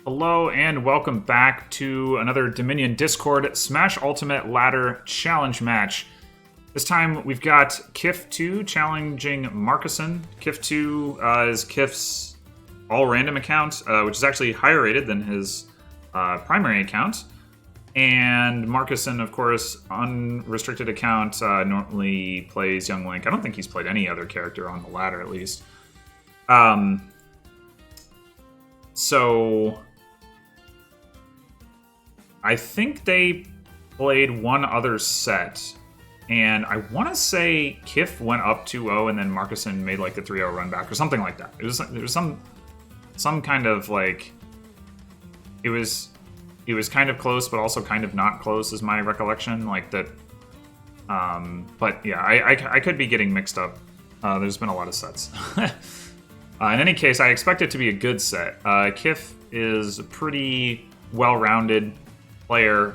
Hello and welcome back to another Dominion Discord Smash Ultimate Ladder Challenge match. This time we've got Kif2 challenging markusin. Kif2 is Kif's all-random account, which is actually higher rated than his primary account. And markusin, of course, unrestricted account, normally plays Young Link. I don't think he's played any other character on the ladder, at least. So I think they played one other set, and I want to say Kif went up 2-0 and then markusin made like the 3-0 run back or something like that. There was some kind of like it was kind of close but also kind of not close is my recollection, like that. But yeah, I could be getting mixed up. There's been a lot of sets. In any case, I expect it to be a good set. Kif is a pretty well-rounded player,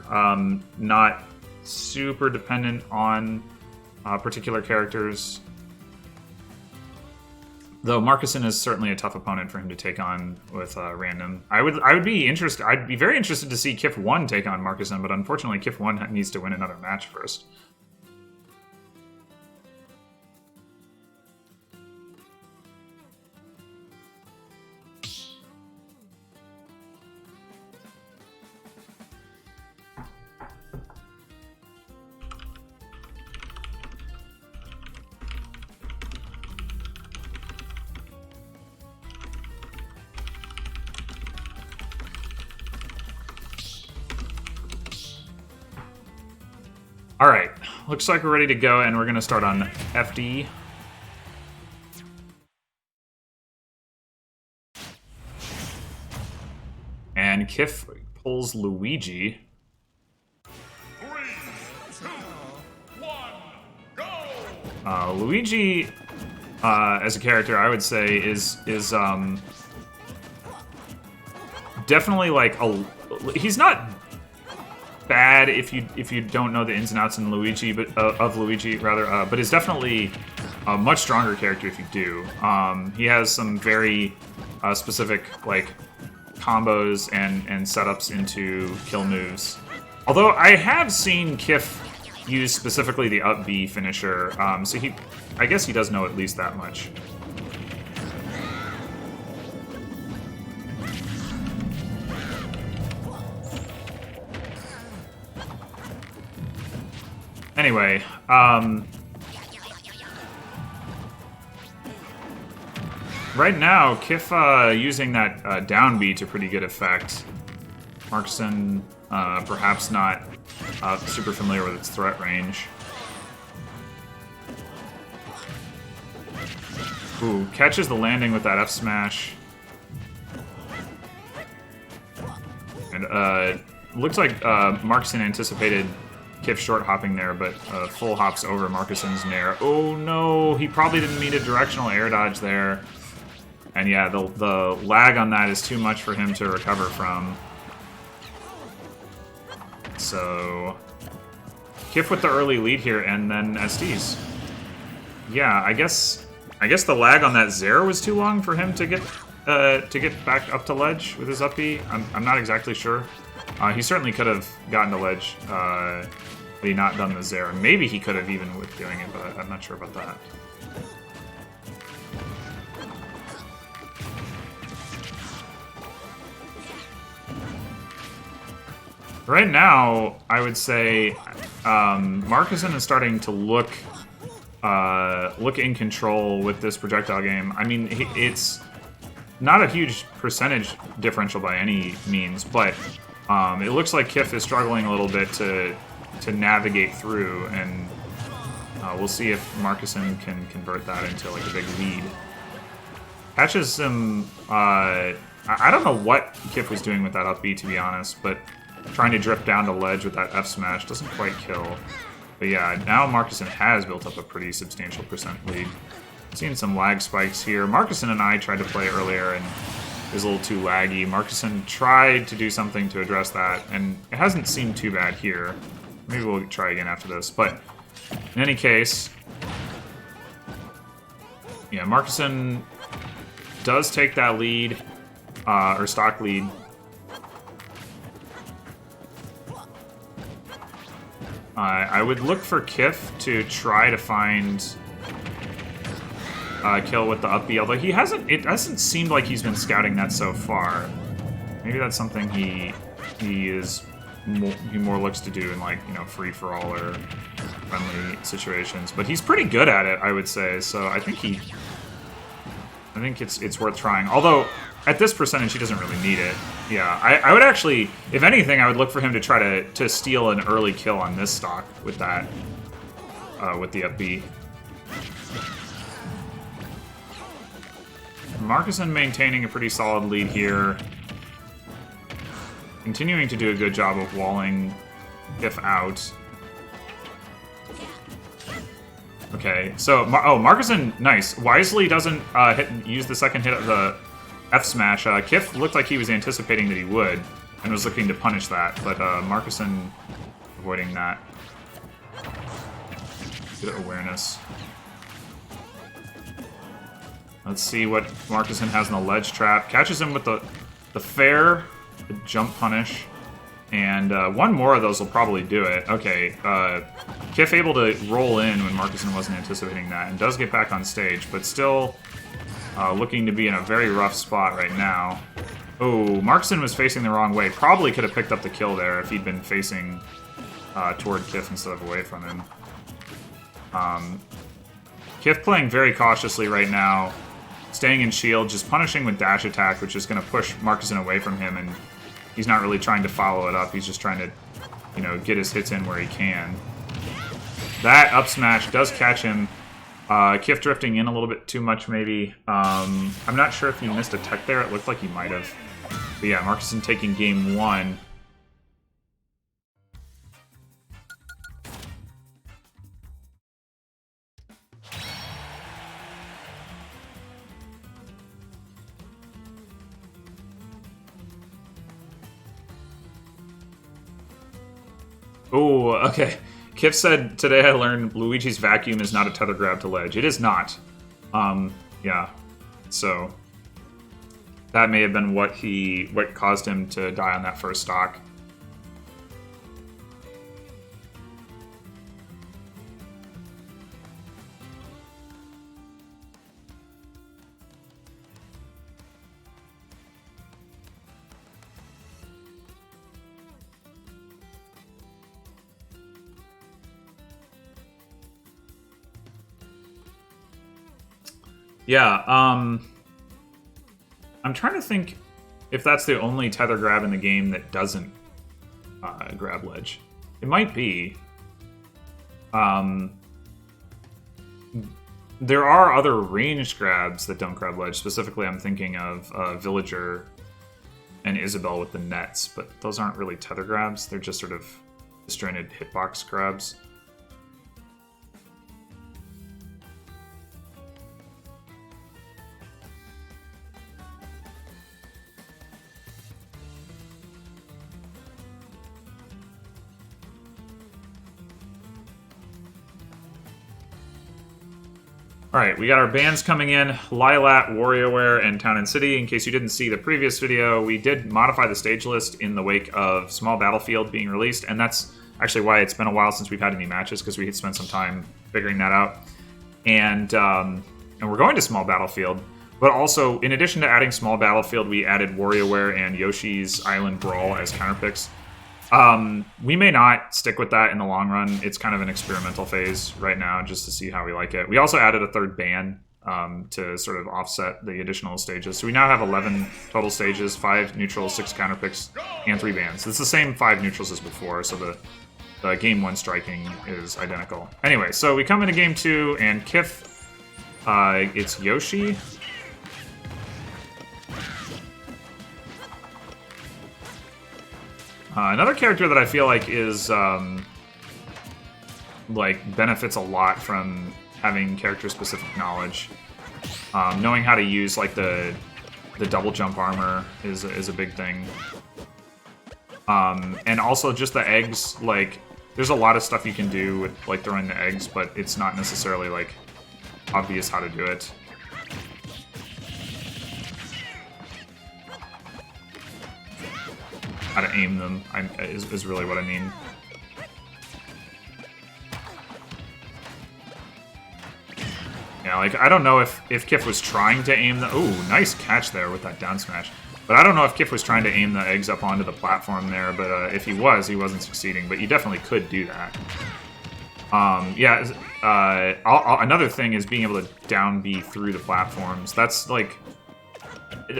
not super dependent on particular characters. Though markusin is certainly a tough opponent for him to take on with random. I'd be very interested to see Kif1 take on markusin, but unfortunately Kif1 needs to win another match first. Alright, looks like we're ready to go, and we're going to start on FD. And Kif pulls Luigi. 3, 2, 1, go! Luigi, as a character, I would say, is definitely like he's not bad if you don't know the ins and outs in Luigi, but but is definitely a much stronger character if you do. He has some very specific like combos and setups into kill moves. Although I have seen Kif use specifically the up B finisher, so I guess he does know at least that much. Anyway, right now, Kif using that down B to pretty good effect. markusin perhaps not super familiar with its threat range. Ooh, catches the landing with that F smash. And looks like markusin anticipated Kif short hopping there, but full hops over markusin's nair. Oh no, he probably didn't mean a directional air dodge there. And yeah, the lag on that is too much for him to recover from. So Kif with the early lead here, and then SDs. Yeah, I guess the lag on that Zero was too long for him to get back up to ledge with his up B. I'm not exactly sure. He certainly could have gotten to ledge, but he not done the Zero. Maybe he could have even with doing it, but I'm not sure about that. Right now, I would say markusin is starting to look in control with this projectile game. I mean, it's not a huge percentage differential by any means, but it looks like Kif is struggling a little bit to navigate through, and we'll see if markusin can convert that into like a big lead. Catches him. I don't know what Kif was doing with that up B, to be honest, but trying to drift down to ledge with that F smash doesn't quite kill. But yeah, now markusin has built up a pretty substantial percent lead. Seeing some lag spikes here. markusin and I tried to play earlier, and it was a little too laggy. markusin tried to do something to address that, and it hasn't seemed too bad here. Maybe we'll try again after this. But in any case, yeah, markusin does take that lead, or stock lead. I would look for Kif to try to find kill with the up B, although he hasn't. It hasn't seemed like he's been scouting that so far. Maybe that's something he more looks to do in, like, you know, free for all or friendly situations. But he's pretty good at it, I would say. So I think it's worth trying. Although at this percentage, he doesn't really need it. Yeah, I would actually, if anything, I would look for him to try to steal an early kill on this stock with that, with the up B. Markusin maintaining a pretty solid lead here. Continuing to do a good job of walling Kif out. Okay, so, Markusin, nice. Wisely doesn't use the second hit of the F smash. Kif looked like he was anticipating that he would, and was looking to punish that, but Markusin avoiding that. Good awareness. Let's see what Markusin has in the ledge trap. Catches him with the fair, the jump punish, and one more of those will probably do it. Okay, Kif able to roll in when Markusin wasn't anticipating that, and does get back on stage, but still looking to be in a very rough spot right now. Oh, Markusin was facing the wrong way. Probably could have picked up the kill there if he'd been facing toward Kif instead of away from him. Kif playing very cautiously right now. Staying in shield, just punishing with dash attack, which is going to push Markusin away from him, and he's not really trying to follow it up. He's just trying to, you know, get his hits in where he can. That up smash does catch him. Kif drifting in a little bit too much, maybe. I'm not sure if he missed a tech there. It looked like he might have. But yeah, Markusin taking game one. Oh, okay. Kif said, today I learned Luigi's vacuum is not a tether grab to ledge. It is not. Yeah. So, that may have been what caused him to die on that first stock. Yeah, I'm trying to think if that's the only tether grab in the game that doesn't grab ledge. It might be. There are other ranged grabs that don't grab ledge. Specifically, I'm thinking of Villager and Isabelle with the nets, but those aren't really tether grabs. They're just sort of disjointed hitbox grabs. Alright, we got our bands coming in, Lilat, WarioWare, and Town and City. In case you didn't see the previous video, we did modify the stage list in the wake of Small Battlefield being released, and that's actually why it's been a while since we've had any matches, because we had spent some time figuring that out. And we're going to Small Battlefield, but also, in addition to adding Small Battlefield, we added WarioWare and Yoshi's Island Brawl as counterpicks. We may not stick with that in the long run. It's kind of an experimental phase right now, just to see how we like it. We also added a third ban to sort of offset the additional stages. So we now have 11 total stages, 5 neutrals, 6 counterpicks, and 3 bans. It's the same 5 neutrals as before, so the game 1 striking is identical. Anyway, so we come into game 2, and Kif, it's Yoshi. Another character that I feel like is, benefits a lot from having character-specific knowledge. Knowing how to use, like, the double jump armor is a big thing. And also just the eggs, like, there's a lot of stuff you can do with, like, throwing the eggs, but it's not necessarily, like, obvious how to do it. How to aim them is really what I mean. like, I don't know if Kif was trying to aim the... Ooh, nice catch there with that down smash. But I don't know if Kif was trying to aim the eggs up onto the platform there, but if he wasn't succeeding. But you definitely could do that. Another thing is being able to down B through the platforms. That's like...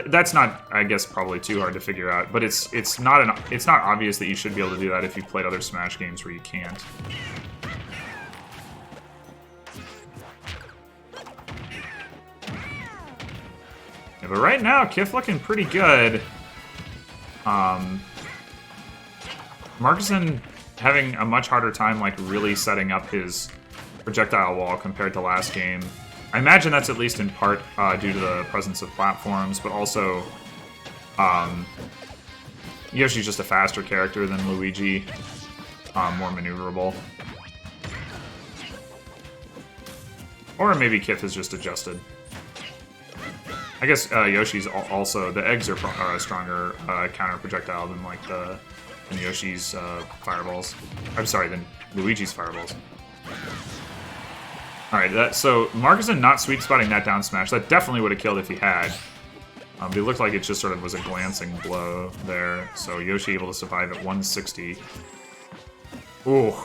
That's not, I guess, probably too hard to figure out, but it's not obvious that you should be able to do that if you've played other Smash games where you can't. Yeah, but right now, Kif looking pretty good. Markusin having a much harder time, like, really setting up his projectile wall compared to last game. I imagine that's at least in part due to the presence of platforms, but also Yoshi's just a faster character than Luigi, more maneuverable. Or maybe Kif is just adjusted. I guess Yoshi's also, the eggs are a stronger counter projectile than like than Yoshi's fireballs. I'm sorry, than Luigi's fireballs. Alright, so Markusin not sweet spotting that down smash. That definitely would have killed if he had. But it looked like it just sort of was a glancing blow there. So Yoshi able to survive at 160. Ooh,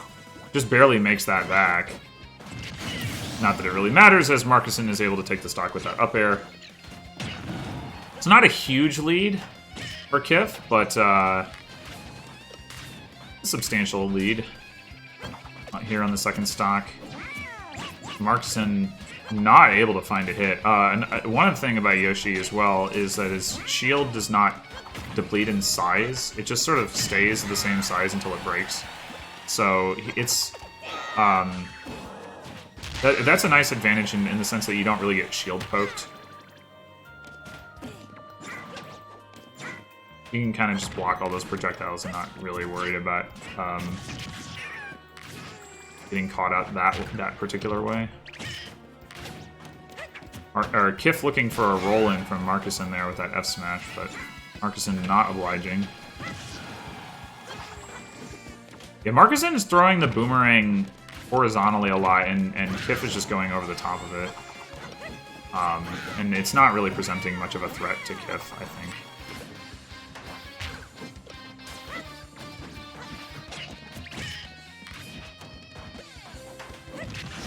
just barely makes that back. Not that it really matters, as Markusin is able to take the stock with that up air. It's not a huge lead for Kif, but a substantial lead here on the second stock. Markusin not able to find a hit. And one thing about Yoshi as well is that his shield does not deplete in size. It just sort of stays the same size until it breaks. So it's that's a nice advantage in the sense that you don't really get shield poked. You can kind of just block all those projectiles and not really worried about getting caught out that particular way. Or Kif looking for a roll-in from Markusin there with that F smash, but Markusin not obliging. Yeah, Markusin is throwing the boomerang horizontally a lot, and Kif is just going over the top of it. And it's not really presenting much of a threat to Kif, I think.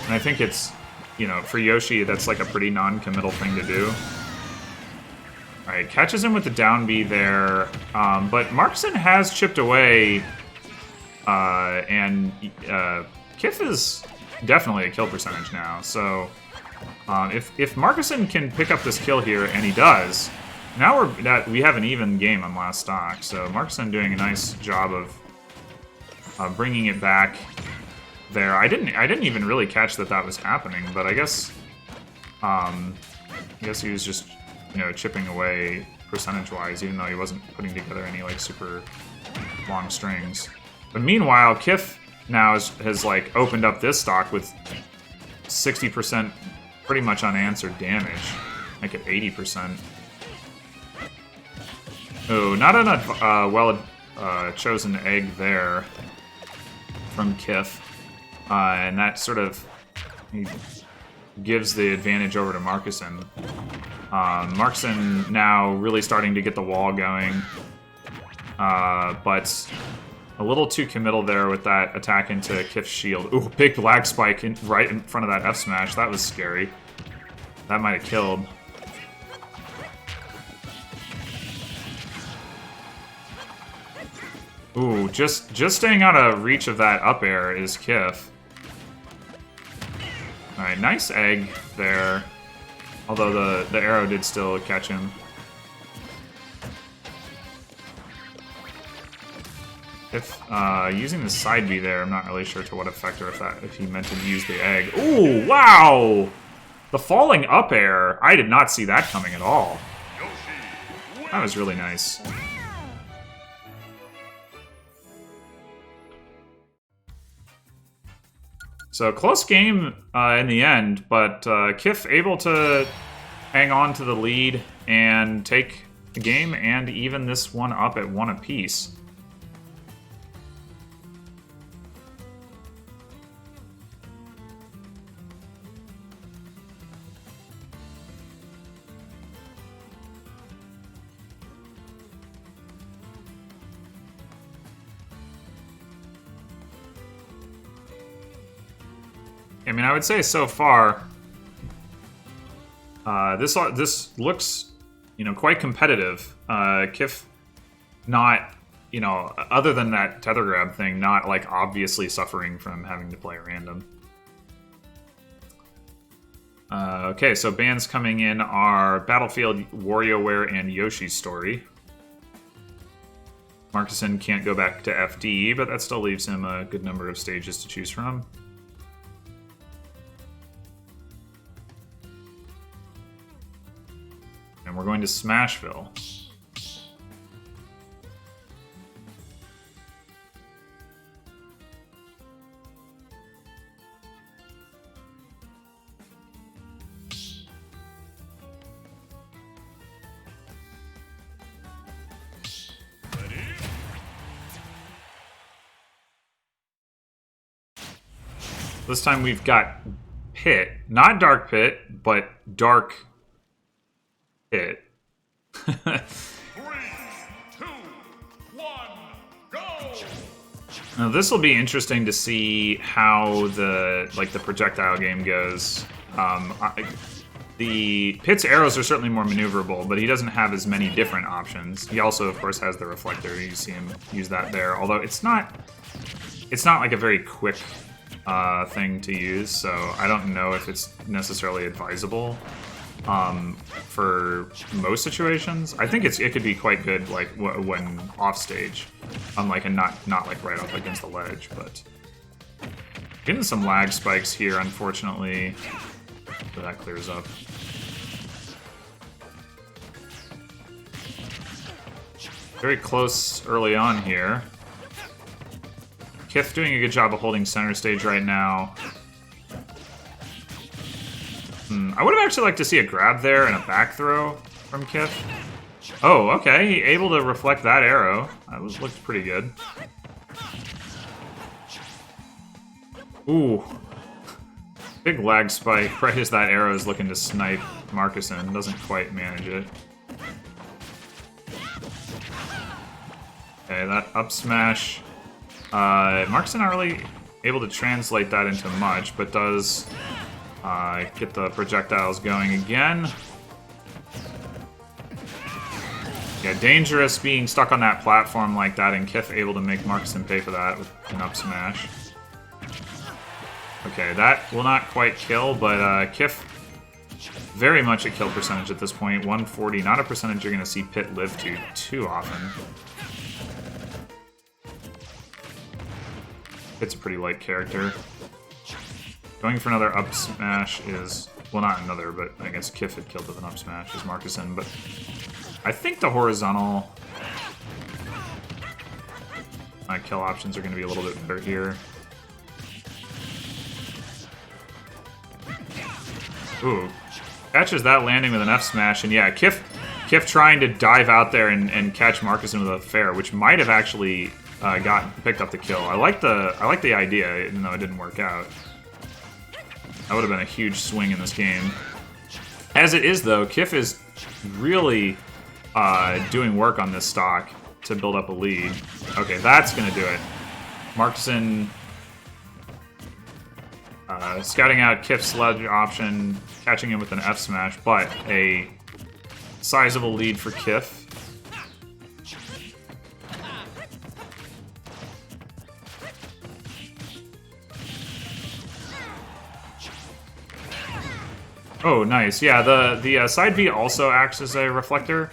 And I think it's, you know, for Yoshi, that's like a pretty non-committal thing to do. Alright, catches him with the down B there. But Markusin has chipped away. And Kif is definitely a kill percentage now. So if Markusin can pick up this kill here, and he does, now we have an even game on last stock. So Markusin doing a nice job of bringing it back. There, I didn't even really catch that was happening, but I guess he was just, you know, chipping away percentage-wise, even though he wasn't putting together any like super long strings. But meanwhile, Kif now has like opened up this stock with 60% pretty much unanswered damage, like at 80%. Oh, not a well chosen egg there from Kif. And that sort of gives the advantage over to Markusin. Markusin now really starting to get the wall going. But a little too committal there with that attack into Kif's shield. Ooh, big black spike right in front of that F smash. That was scary. That might have killed. Ooh, just staying out of reach of that up air is Kif. Alright, nice egg there. Although the arrow did still catch him. If using the side B there, I'm not really sure to what effect, or if he meant to use the egg. Ooh, wow! The falling up air, I did not see that coming at all. That was really nice. So close game in the end, but Kif able to hang on to the lead and take the game and even this one up at 1 apiece. I mean, I would say so far, this looks, you know, quite competitive. Kif, not, you know, other than that tether grab thing, not like obviously suffering from having to play random. Okay, so bands coming in are Battlefield, WarioWare, and Yoshi's Story. Markusin can't go back to FD, but that still leaves him a good number of stages to choose from. And we're going to Smashville. This time we've got Pit. Not Dark Pit, but Dark Pit. 3, 2, 1, go! Now this will be interesting to see how the projectile game goes. The Pit's arrows are certainly more maneuverable, but he doesn't have as many different options. He also, of course, has the reflector. You see him use that there, although it's not like a very quick thing to use, so I don't know if it's necessarily advisable for most situations. I think it could be quite good like when off stage, unlike and not like right up against the ledge. But getting some lag spikes here, unfortunately. So that clears up. Very close early on here. Kif doing a good job of holding center stage right now. I would have actually liked to see a grab there and a back throw from Kif. Oh, okay. He able to reflect that arrow. That looked pretty good. Ooh. Big lag spike right as that arrow is looking to snipe Markusin. Doesn't quite manage it. Okay, that up smash. Markusin not really able to translate that into much, but does get the projectiles going again. Yeah, dangerous being stuck on that platform like that, and Kif able to make Markusin pay for that with an up smash. Okay, that will not quite kill, but Kif very much a kill percentage at this point. 140, not a percentage you're going to see Pit live to too often. Pit's a pretty light character. Going for another up smash is... well, not another, but I guess Kif had killed with an up smash is Markusin, but I think the horizontal kill options are going to be a little bit better here. Ooh. Catches that landing with an F smash, and yeah, Kif trying to dive out there and catch Markusin with a fair, which might have actually picked up the kill. I like the idea, even though it didn't work out. That would have been a huge swing in this game. As it is, though, Kif is really doing work on this stock to build up a lead. Okay, that's going to do it. Markusin scouting out Kif's ledge option, catching him with an F smash, but a sizable lead for Kif. Oh, nice. Yeah, the side B also acts as a reflector,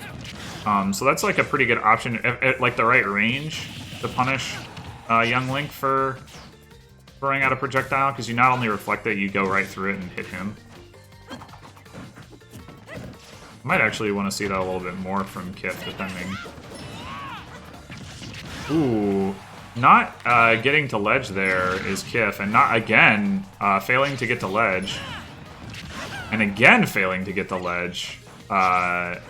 so that's like a pretty good option at like the right range to punish Young Link for throwing out a projectile, because you not only reflect it, you go right through it and hit him. Might actually want to see that a little bit more from Kif, depending. Ooh, not getting to ledge there is Kif, and not again failing to get to ledge. And again failing to get the ledge. Not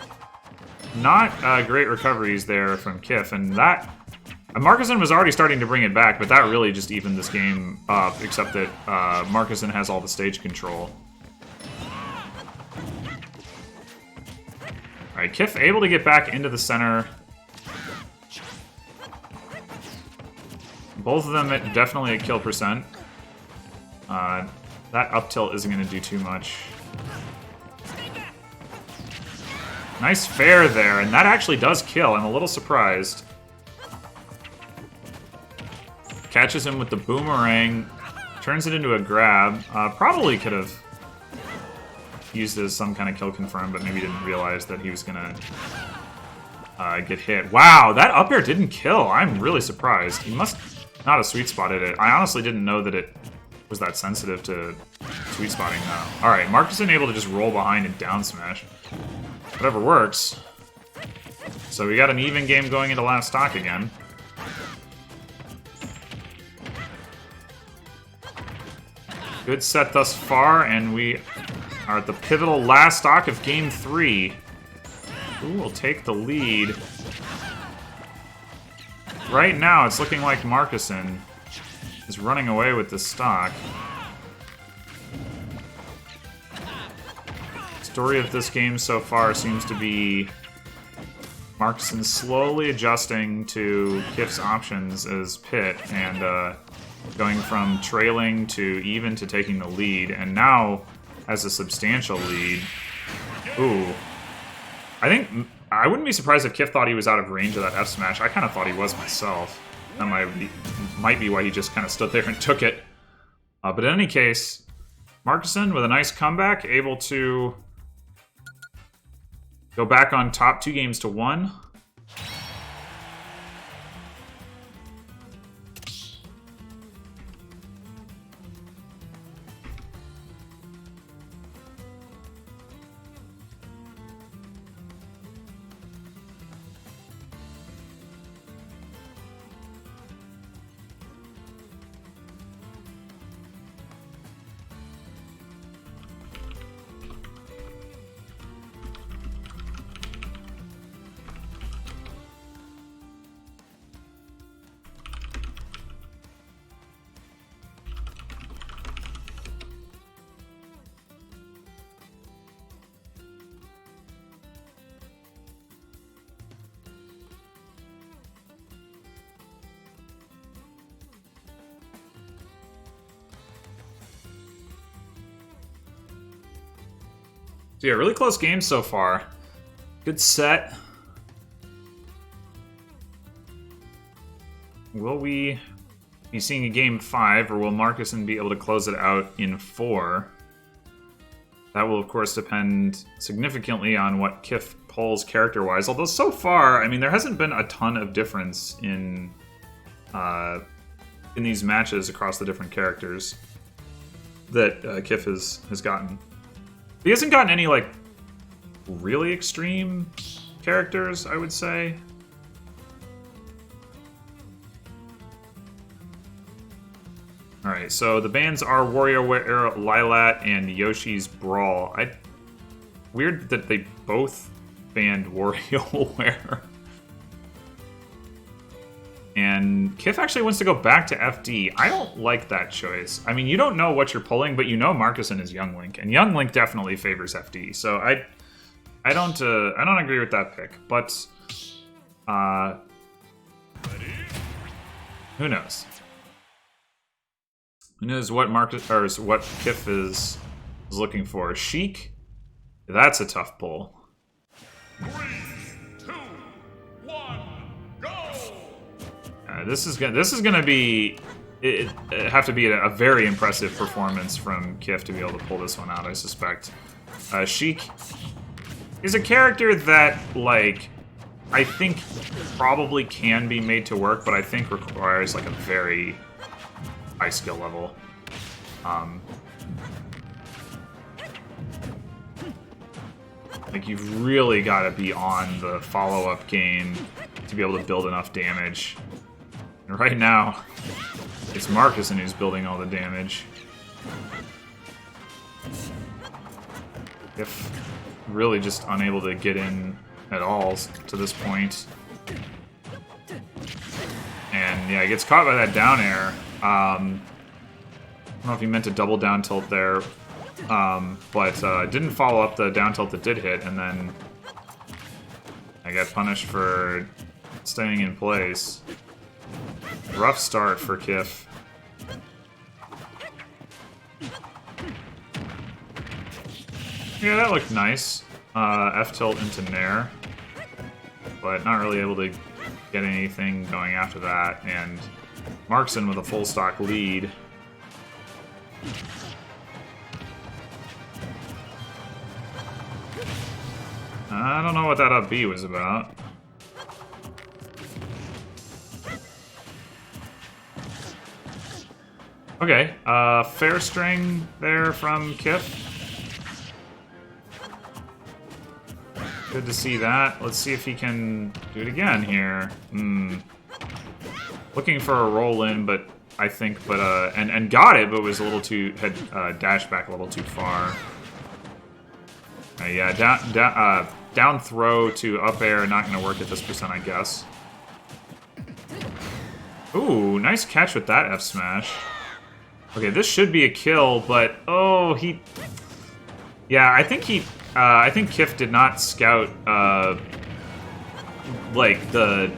great recoveries there from Kif, and that... Markusin was already starting to bring it back, but that really just evened this game up, except that Markusin has all the stage control. Alright, Kif able to get back into the center. Both of them definitely at kill percent. That up tilt isn't going to do too much. Nice fair there, and that actually does kill. I'm a little surprised. Catches him with the boomerang, turns it into a grab. Probably could have used it as some kind of kill confirm, but maybe didn't realize that he was going to get hit. Wow, that up air didn't kill. I'm really surprised. He must not have sweet spotted it. I honestly didn't know that it was that sensitive to sweet spotting now. Alright, markusin able to just roll behind and down smash. Whatever works. So we got an even game going into last stock again. Good set thus far, and we are at the pivotal last stock of game 3. Who will take the lead? Right now, it's looking like markusin is running away with the stock. Story of this game so far seems to be markusin slowly adjusting to Kif's options as Pit, and going from trailing to even to taking the lead, and now has a substantial lead. Ooh. I wouldn't be surprised if Kif thought he was out of range of that F smash. I kind of thought he was myself. That might be why he just kind of stood there and took it. But in any case, markusin with a nice comeback, able to go back on top 2-1. So yeah, really close games so far. Good set. Will we be seeing a game 5, or will markusin be able to close it out in 4? That will, of course, depend significantly on what Kif pulls character-wise. Although so far, I mean, there hasn't been a ton of difference in these matches across the different characters that Kif has gotten. He hasn't gotten any, like, really extreme characters, I would say. Alright, so the bans are WarioWare, Lilat, and Yoshi's Brawl. Weird that they both banned WarioWare. And Kif actually wants to go back to FD. I don't like that choice. I mean, you don't know what you're pulling, but you know markusin is Young Link, and Young Link definitely favors FD. So I don't agree with that pick. But who knows? Who knows what what Kif is looking for? Sheik? That's a tough pull. 3, 2, 1, go! This is gonna be it have to be a very impressive performance from Kif to be able to pull this one out, I suspect. Sheik is a character that, like, I think probably can be made to work, but I think requires, like, a very high skill level. Like, you've really got to be on the follow-up game to be able to build enough damage. And right now, it's markusin who's building all the damage. If really just unable to get in at all to this point. And yeah, he gets caught by that down air. I don't know if he meant to double down tilt there, but didn't follow up the down tilt that did hit, and then I got punished for staying in place. Rough start for Kif. Yeah, that looked nice. F-tilt into Nair. But not really able to get anything going after that. And Markusin with a full stock lead. I don't know what that up B was about. Okay, fair string there from Kif. Good to see that. Let's see if he can do it again here. Looking for a roll in, but I think, and got it, but was a little too, had dashed back a little too far. Yeah, down throw to up air, not going to work at this percent, I guess. Ooh, nice catch with that F smash. Okay, this should be a kill, but oh, yeah, I think Kif did not scout like the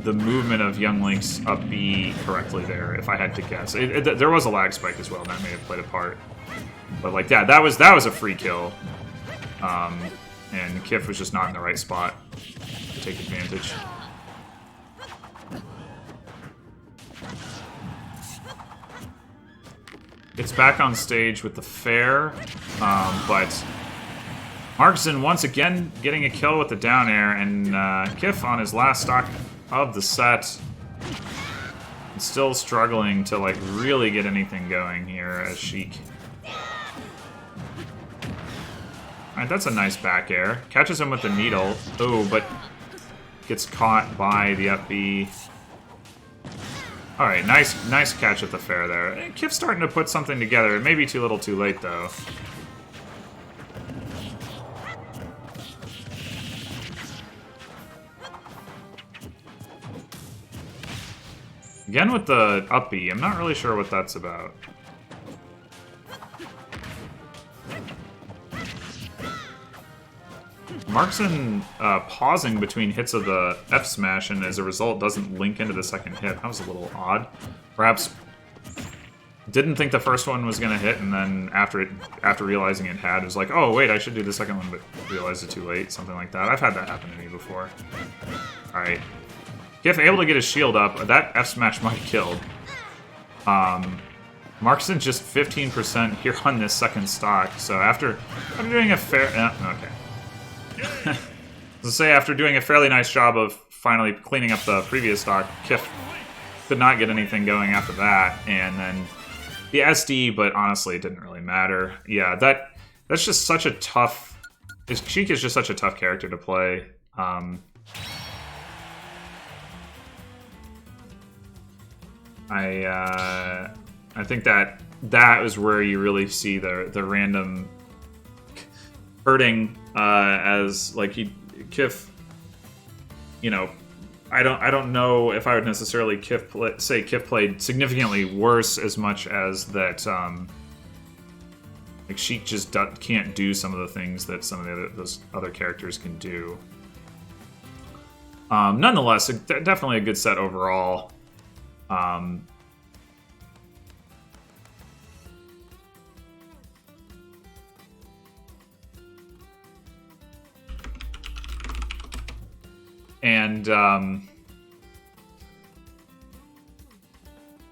movement of Young Link's up B correctly there. If I had to guess, there was a lag spike as well that may have played a part. But like, yeah, that was a free kill, and Kif was just not in the right spot to take advantage. It's back on stage with the fair, but Markusin once again getting a kill with the down air, and Kif on his last stock of the set, still struggling to like really get anything going here as Sheik. Alright, that's a nice back air. Catches him with the needle. Oh, but gets caught by the up B. Alright, nice catch at the fair there. Kif's starting to put something together. It may be too little too late, though. Again with the up B, I'm not really sure what that's about. Markusin pausing between hits of the F smash, and as a result doesn't link into the second hit. That was a little odd. Perhaps didn't think the first one was gonna hit, and then after realizing it had, it was like, oh wait, I should do the second one, but realized it too late. Something like that. I've had that happen to me before. All right, Kif able to get his shield up. That F smash might have killed. Markusin just 15% here on this second stock. So after doing a fair, okay. To say, after doing a fairly nice job of finally cleaning up the previous stock, Kif could not get anything going after that, and then the SD, but honestly, it didn't really matter. Yeah, that's just such a tough. Sheik is just such a tough character to play. I think that was where you really see the random hurting, as like Kif, you know, I don't know if I would necessarily say Kif played significantly worse as much as that like Sheik just can't do some of the things that some of those other characters can do. Nonetheless, definitely a good set overall. And,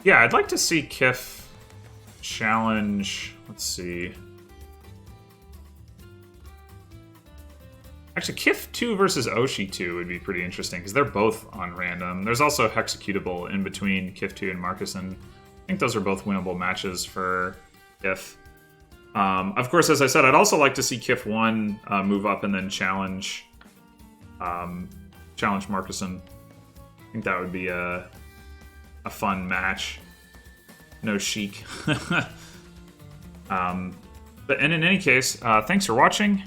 yeah, I'd like to see Kif challenge, let's see. Actually, Kif 2 versus Oshi 2 would be pretty interesting, because they're both on random. There's also Hexecutable in between Kif 2 and Markusin. I think those are both winnable matches for Kif. Of course, as I said, I'd also like to see Kif 1 move up and then challenge Markusin. I think that would be a fun match. No Sheik. But in any case, thanks for watching,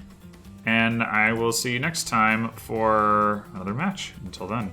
and I will see you next time for another match. Until then.